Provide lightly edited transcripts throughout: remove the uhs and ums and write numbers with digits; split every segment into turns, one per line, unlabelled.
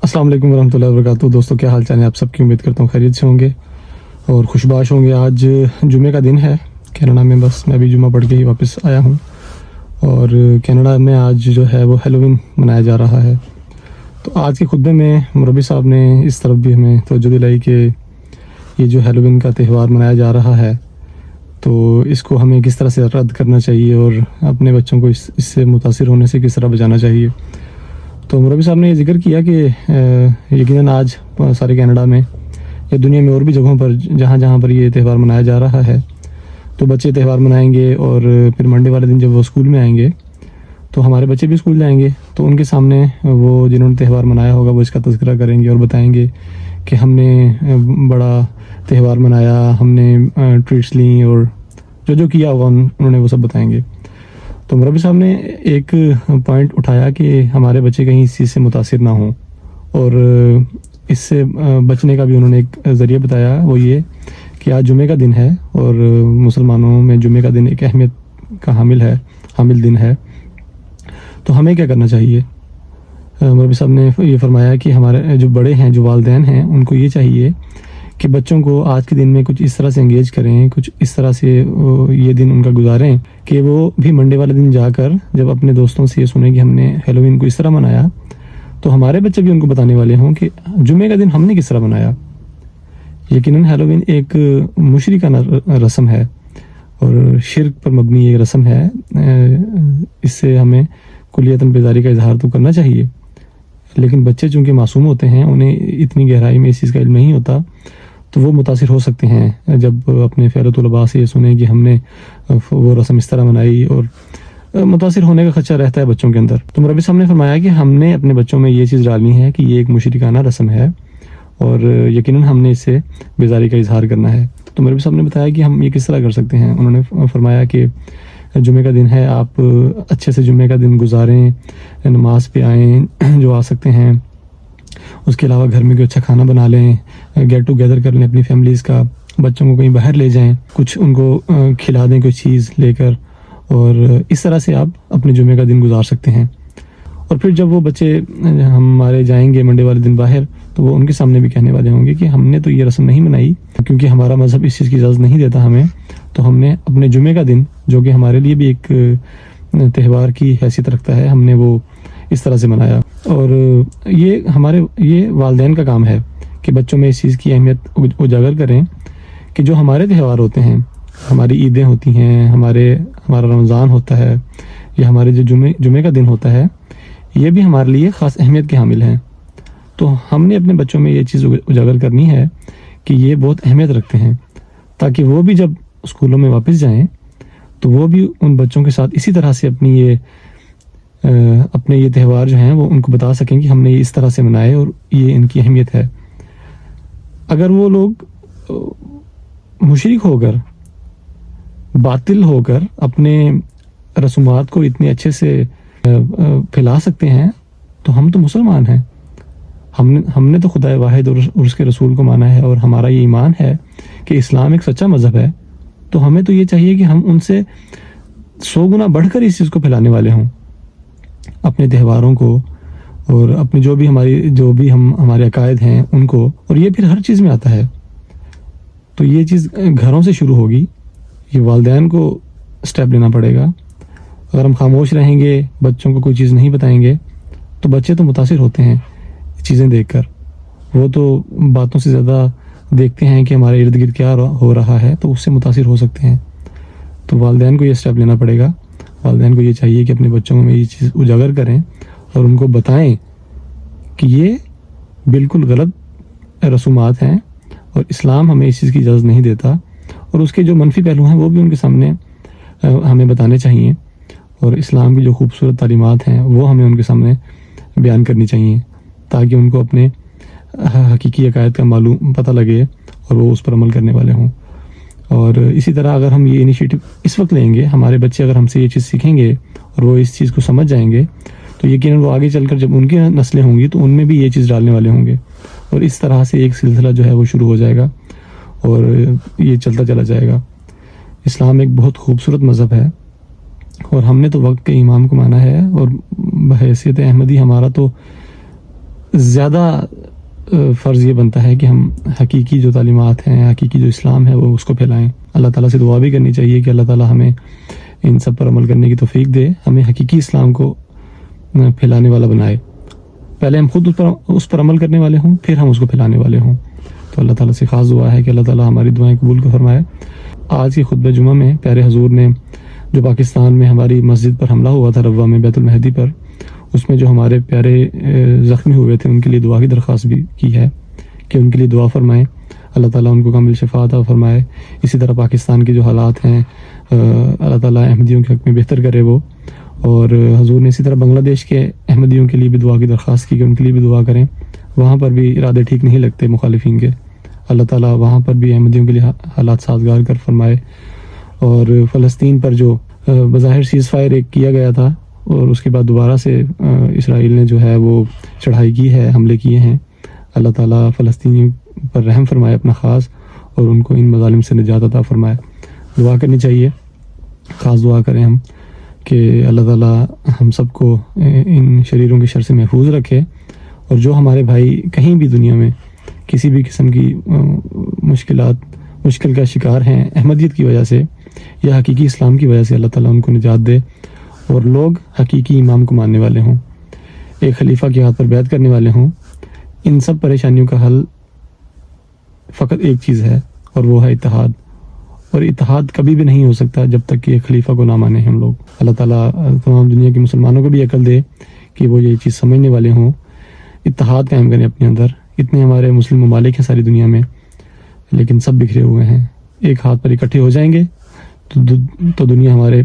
السلام علیکم ورحمۃ اللہ وبرکاتہ۔ دوستوں کیا حال چال ہے؟ آپ سب کی امید کرتا ہوں خیریت سے ہوں گے اور خوشباش ہوں گے۔ آج جمعے کا دن ہے کینیڈا میں، بس میں بھی جمعہ پڑھ کے ہی واپس آیا ہوں، اور کینیڈا میں آج جو ہے وہ ہیلووین منایا جا رہا ہے۔ تو آج کے خطبے میں مربی صاحب نے اس طرف بھی ہمیں توجہ دلائی کہ یہ جو ہیلووین کا تہوار منایا جا رہا ہے تو اس کو ہمیں کس طرح سے رد کرنا چاہیے اور اپنے بچوں کو اس سے متاثر ہونے سے کس طرح بچانا چاہیے۔ تو مربی صاحب نے یہ ذکر کیا کہ یقیناً آج سارے کینیڈا میں یا دنیا میں اور بھی جگہوں پر جہاں پر یہ تہوار منایا جا رہا ہے تو بچے تہوار منائیں گے، اور پھر منڈے والے دن جب وہ اسکول میں آئیں گے تو ہمارے بچے بھی اسکول جائیں گے تو ان کے سامنے وہ جنہوں نے تہوار منایا ہوگا وہ اس کا تذکرہ کریں گے اور بتائیں گے کہ ہم نے بڑا تہوار منایا، ہم نے ٹریٹس لیں، اور جو کیا ہوگا انہوں نے وہ سب بتائیں گے۔ تو مربی صاحب نے ایک پوائنٹ اٹھایا کہ ہمارے بچے کہیں اس چیز سے متاثر نہ ہوں، اور اس سے بچنے کا بھی انہوں نے ایک ذریعہ بتایا، وہ یہ کہ آج جمعے کا دن ہے اور مسلمانوں میں جمعے کا دن ایک اہمیت کا حامل دن ہے۔ تو ہمیں کیا کرنا چاہیے؟ مربی صاحب نے یہ فرمایا کہ ہمارے جو بڑے ہیں، جو والدین ہیں، ان کو یہ چاہیے کہ بچوں کو آج کے دن میں کچھ اس طرح سے انگیج کریں، کچھ اس طرح سے یہ دن ان کا گزاریں کہ وہ بھی منڈے والے دن جا کر جب اپنے دوستوں سے یہ سنیں کہ ہم نے ہیلووین کو اس طرح منایا تو ہمارے بچے بھی ان کو بتانے والے ہوں کہ جمعے کا دن ہم نے کس طرح منایا۔ یقیناً ہیلووین ایک مشرکانہ رسم ہے اور شرک پر مبنی ایک رسم ہے، اس سے ہمیں کلیتاً بیزاری کا اظہار تو کرنا چاہیے، لیکن بچے چونکہ معصوم ہوتے ہیں، انہیں اتنی گہرائی میں اس چیز کا علم نہیں ہوتا، تو وہ متاثر ہو سکتے ہیں جب اپنے فعل طلباء سے یہ سنیں کہ ہم نے وہ رسم اس طرح منائی، اور متاثر ہونے کا خدشہ رہتا ہے بچوں کے اندر۔ تو مربی صاحب نے فرمایا کہ ہم نے اپنے بچوں میں یہ چیز ڈالنی ہے کہ یہ ایک مشرکانہ رسم ہے اور یقیناً ہم نے اس سے بیزاری کا اظہار کرنا ہے۔ تو مربی صاحب نے بتایا کہ ہم یہ کس طرح کر سکتے ہیں۔ انہوں نے فرمایا کہ جمعے کا دن ہے، آپ اچھے سے جمعے کا دن گزاریں، نماز پہ آئیں جو آ سکتے ہیں، اس کے علاوہ گھر میں کوئی اچھا کھانا بنا لیں، گیٹ ٹوگیدر کر لیں اپنی فیملیز کا، بچوں کو کہیں باہر لے جائیں، کچھ ان کو کھلا دیں کوئی چیز لے کر، اور اس طرح سے آپ اپنے جمعے کا دن گزار سکتے ہیں۔ اور پھر جب وہ بچے ہمارے جائیں گے منڈے والے دن باہر تو وہ ان کے سامنے بھی کہنے والے ہوں گے کہ ہم نے تو یہ رسم نہیں منائی کیونکہ ہمارا مذہب اس چیز کی اجازت نہیں دیتا ہمیں، تو ہم نے اپنے جمعے کا دن جو کہ ہمارے لیے بھی ایک تہوار کی حیثیت رکھتا ہے، ہم نے وہ اس طرح سے منایا۔ اور یہ والدین کا کام ہے کہ بچوں میں اس چیز کی اہمیت اجاگر کریں کہ جو ہمارے تہوار ہوتے ہیں، ہماری عیدیں ہوتی ہیں، ہمارا رمضان ہوتا ہے، یا ہمارے جو جمعے کا دن ہوتا ہے، یہ بھی ہمارے لیے خاص اہمیت کے حامل ہیں۔ تو ہم نے اپنے بچوں میں یہ چیز اجاگر کرنی ہے کہ یہ بہت اہمیت رکھتے ہیں، تاکہ وہ بھی جب اسکولوں میں واپس جائیں تو وہ بھی ان بچوں کے ساتھ اسی طرح سے اپنے یہ تہوار جو ہیں وہ ان کو بتا سکیں کہ ہم نے یہ اس طرح سے منائے اور یہ ان کی اہمیت ہے۔ اگر وہ لوگ مشرک ہو کر، باطل ہو کر اپنے رسومات کو اتنے اچھے سے پھیلا سکتے ہیں تو ہم تو مسلمان ہیں، ہم نے تو خدا واحد اور اس کے رسول کو مانا ہے، اور ہمارا یہ ایمان ہے کہ اسلام ایک سچا مذہب ہے، تو ہمیں تو یہ چاہیے کہ ہم ان سے 100 گنا بڑھ کر اس چیز کو پھیلانے والے ہوں، اپنے تہواروں کو، اور اپنے جو بھی ہمارے عقائد ہیں ان کو، اور یہ پھر ہر چیز میں آتا ہے۔ تو یہ چیز گھروں سے شروع ہوگی، یہ والدین کو سٹیپ لینا پڑے گا۔ اگر ہم خاموش رہیں گے، بچوں کو کوئی چیز نہیں بتائیں گے تو بچے تو متاثر ہوتے ہیں چیزیں دیکھ کر، وہ تو باتوں سے زیادہ دیکھتے ہیں کہ ہمارے ارد گرد کیا ہو رہا ہے تو اس سے متاثر ہو سکتے ہیں۔ تو والدین کو یہ سٹیپ لینا پڑے گا، والدین کو یہ چاہیے کہ اپنے بچوں میں یہ چیز اجاگر کریں اور ان کو بتائیں کہ یہ بالکل غلط رسومات ہیں اور اسلام ہمیں اس چیز کی اجازت نہیں دیتا، اور اس کے جو منفی پہلو ہیں وہ بھی ان کے سامنے ہمیں بتانے چاہیے، اور اسلام کی جو خوبصورت تعلیمات ہیں وہ ہمیں ان کے سامنے بیان کرنی چاہیے تاکہ ان کو اپنے حقیقی عقائد کا پتہ لگے اور وہ اس پر عمل کرنے والے ہوں۔ اور اسی طرح اگر ہم یہ انیشیٹو اس وقت لیں گے، ہمارے بچے اگر ہم سے یہ چیز سیکھیں گے اور وہ اس چیز کو سمجھ جائیں گے تو یقیناً وہ آگے چل کر جب ان کی نسلیں ہوں گی تو ان میں بھی یہ چیز ڈالنے والے ہوں گے، اور اس طرح سے ایک سلسلہ جو ہے وہ شروع ہو جائے گا اور یہ چلتا چلا جائے گا۔ اسلام ایک بہت خوبصورت مذہب ہے، اور ہم نے تو وقت کے امام کو مانا ہے، اور بحیثیت احمدی ہمارا تو زیادہ فرض یہ بنتا ہے کہ ہم حقیقی جو تعلیمات ہیں، حقیقی جو اسلام ہے وہ اس کو پھیلائیں۔ اللہ تعالیٰ سے دعا بھی کرنی چاہیے کہ اللہ تعالیٰ ہمیں ان سب پر عمل کرنے کی توفیق دے، ہمیں حقیقی اسلام کو پھیلانے والا بنائے۔ پہلے ہم خود اس پر عمل کرنے والے ہوں، پھر ہم اس کو پھیلانے والے ہوں۔ تو اللہ تعالیٰ سے خاص دعا ہے کہ اللہ تعالیٰ ہماری دعائیں قبول کو فرمائے۔ آج کی خطبہ جمعہ میں پیارے حضور نے جو پاکستان میں ہماری مسجد پر حملہ ہوا تھا ربوہ میں بیت المہدی پر، اس میں جو ہمارے پیارے زخمی ہوئے تھے ان کے لیے دعا کی درخواست بھی کی ہے کہ ان کے لیے دعا فرمائیں، اللہ تعالیٰ ان کو کامل شفا عطا فرمائے۔ اسی طرح پاکستان کے جو حالات ہیں اللہ تعالیٰ احمدیوں کے حق میں بہتر کرے وہ، اور حضور نے اسی طرح بنگلہ دیش کے احمدیوں کے لیے بھی دعا کی درخواست کی کہ ان کے لیے بھی دعا کریں، وہاں پر بھی ارادے ٹھیک نہیں لگتے مخالفین کے، اللہ تعالیٰ وہاں پر بھی احمدیوں کے لیے حالات سازگار کر فرمائے۔ اور فلسطین پر جو بظاہر سیز فائر ایک کیا گیا تھا اور اس کے بعد دوبارہ سے اسرائیل نے جو ہے وہ چڑھائی کی ہے، حملے کیے ہیں، اللہ تعالیٰ فلسطینیوں پر رحم فرمائے اپنا خاص، اور ان کو ان مظالم سے نجات عطا فرمائے۔ دعا کرنی چاہیے، خاص دعا کریں ہم کہ اللہ تعالیٰ ہم سب کو ان شریروں کے شر سے محفوظ رکھے، اور جو ہمارے بھائی کہیں بھی دنیا میں کسی بھی قسم کی مشکل کا شکار ہیں احمدیت کی وجہ سے یا حقیقی اسلام کی وجہ سے، اللہ تعالیٰ ان کو نجات دے اور لوگ حقیقی امام کو ماننے والے ہوں، ایک خلیفہ کے ہاتھ پر بیعت کرنے والے ہوں۔ ان سب پریشانیوں کا حل فقط ایک چیز ہے اور وہ ہے اتحاد، اور اتحاد کبھی بھی نہیں ہو سکتا جب تک کہ ایک خلیفہ کو نہ مانے ہم لوگ۔ اللہ تعالیٰ تمام دنیا کے مسلمانوں کو بھی عقل دے کہ وہ یہ چیز سمجھنے والے ہوں، اتحاد قائم کریں اپنے اندر۔ اتنے ہمارے مسلم ممالک ہیں ساری دنیا میں، لیکن سب بکھرے ہوئے ہیں، ایک ہاتھ پر اکٹھے ہو جائیں گے تو دنیا ہمارے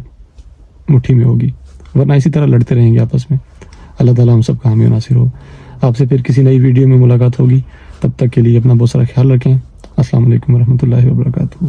مٹھی میں ہوگی، ورنہ اسی طرح لڑتے رہیں گے آپس میں۔ اللہ تعالیٰ ہم سب کا حامی و ناصر ہو۔ آپ سے پھر کسی نئی ویڈیو میں ملاقات ہوگی، تب تک کے لیے اپنا بہت سارا خیال رکھیں۔ السلام علیکم ورحمۃ اللہ وبرکاتہ۔